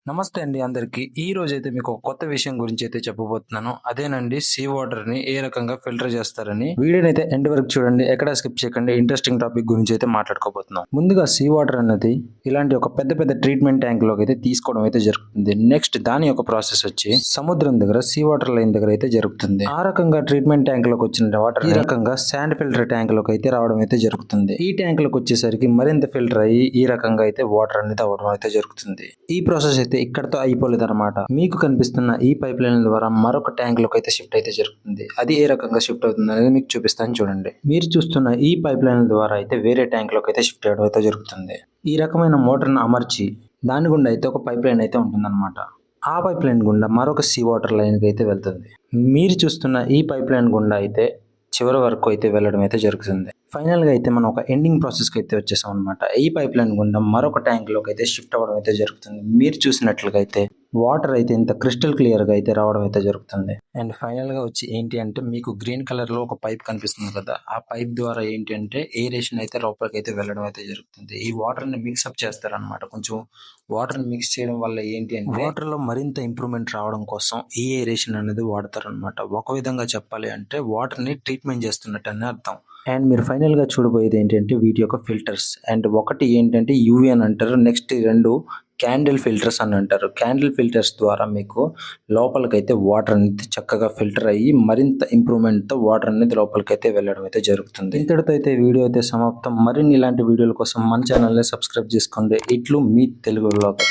నమస్తే అండి అందరికి. ఈ రోజైతే మీకు ఒక కొత్త విషయం గురించి అయితే చెప్పబోతున్నాను. అదేనండి సీ వాటర్ ని ఏ రకంగా ఫిల్టర్ చేస్తారని. వీడియోని అయితే ఎండ్ వరకు చూడండి, ఎక్కడ స్కిప్ చేయకండి. ఇంట్రెస్టింగ్ టాపిక్ గురించి అయితే మాట్లాడుకోబోతున్నాం. ముందుగా సీ వాటర్ అన్నది ఇలాంటి ఒక పెద్ద పెద్ద ట్రీట్మెంట్ ట్యాంక్ లోకి అయితే తీసుకోవడం అయితే జరుగుతుంది. నెక్స్ట్ దాని యొక్క ప్రాసెస్ వచ్చి సముద్రం దగ్గర సీ వాటర్ లైన్ దగ్గర అయితే జరుగుతుంది. ఆ రకంగా ట్రీట్మెంట్ ట్యాంక్ లోకి వచ్చిన వాటర్ ఈ రకంగా శాండ్ ఫిల్టర్ ట్యాంక్ లోకి అయితే రావడం అయితే జరుగుతుంది. ఈ ట్యాంక్ లోకి వచ్చేసరికి మరింత ఫిల్టర్ అయ్యి ఈ రకంగా అయితే వాటర్ అనేది అవ్వడం అయితే జరుగుతుంది. ఈ ప్రాసెస్ అయితే ఇక్కడతో అయిపోలేదు అనమాట. మీకు కనిపిస్తున్న ఈ పైప్ లైన్ ద్వారా మరొక ట్యాంక్ లోకి అయితే షిఫ్ట్ అయితే జరుగుతుంది. అది ఏ రకంగా షిఫ్ట్ అవుతుంది అనేది మీకు చూపిస్తాను చూడండి. మీరు చూస్తున్న ఈ పైప్ లైన్ ద్వారా అయితే వేరే ట్యాంక్ లోకి అయితే షిఫ్ట్ అవ్వడం అయితే జరుగుతుంది. ఈ రకమైన మోటార్ ను అమర్చి దాని గుండా అయితే ఒక పైప్ లైన్ అయితే ఉంటుందన్నమాట. ఆ పైప్ లైన్ గుండా మరొక సీ వాటర్ లైన్ కి అయితే వెళ్తుంది. మీరు చూస్తున్న ఈ పైప్ లైన్ గుండా అయితే చివరి వరకు అయితే వెళ్ళడం అయితే జరుగుతుంది. ఫైనల్ గా అయితే మనం ఒక ఎండింగ్ ప్రాసెస్ కి అయితే వచ్చేసాం అనమాట. ఈ పైప్ లైన్ గుండా మరొక ట్యాంక్ లోకి అయితే షిఫ్ట్ అవ్వడం అయితే జరుగుతుంది. మీరు చూసినట్లుగా అయితే వాటర్ అయితే ఇంత క్రిస్టల్ క్లియర్ గా అయితే రావడం అయితే జరుగుతుంది. అండ్ ఫైనల్ గా వచ్చి ఏంటి అంటే మీకు గ్రీన్ కలర్ లో ఒక పైప్ కనిపిస్తుంది కదా, ఆ పైప్ ద్వారా ఏంటి అంటే ఏరేషన్ అయితే లోపలికి అయితే వెళ్ళడం అయితే జరుగుతుంది. ఈ వాటర్ ని మిక్స్అప్ చేస్తారనమాట. కొంచెం వాటర్ ని మిక్స్ చేయడం వల్ల ఏంటి అంటే వాటర్ లో మరింత ఇంప్రూవ్మెంట్ రావడం కోసం ఈ ఏరేషన్ అనేది వాడతారనమాట. ఒక విధంగా చెప్పాలి అంటే వాటర్ ని ట్రీట్మెంట్ చేస్తున్నట్టు అని అర్థం. అండ్ మీరు ఫైనల్ గా చూడబోయేది ఏంటంటే వీటి యొక్క ఫిల్టర్స్. అండ్ ఒకటి ఏంటంటే యూవీ అని అంటారు, నెక్స్ట్ రెండు క్యాండిల్ ఫిల్టర్స్ అని అంటారు. క్యాండిల్ ఫిల్టర్స్ ద్వారా మీకు లోపలికైతే వాటర్ అనేది చక్కగా ఫిల్టర్ అయ్యి మరింత ఇంప్రూవ్మెంట్ తో వాటర్ అనేది లోపలికైతే వెళ్ళడం అయితే జరుగుతుంది. ఇంతటితో అయితే వీడియో అయితే సమాప్తం. మరిన్ని ఇలాంటి వీడియోల కోసం మన ఛానల్ ని సబ్స్క్రైబ్ చేసుకోండి. ఇట్లు మీ తెలుగు వ్లాగర్.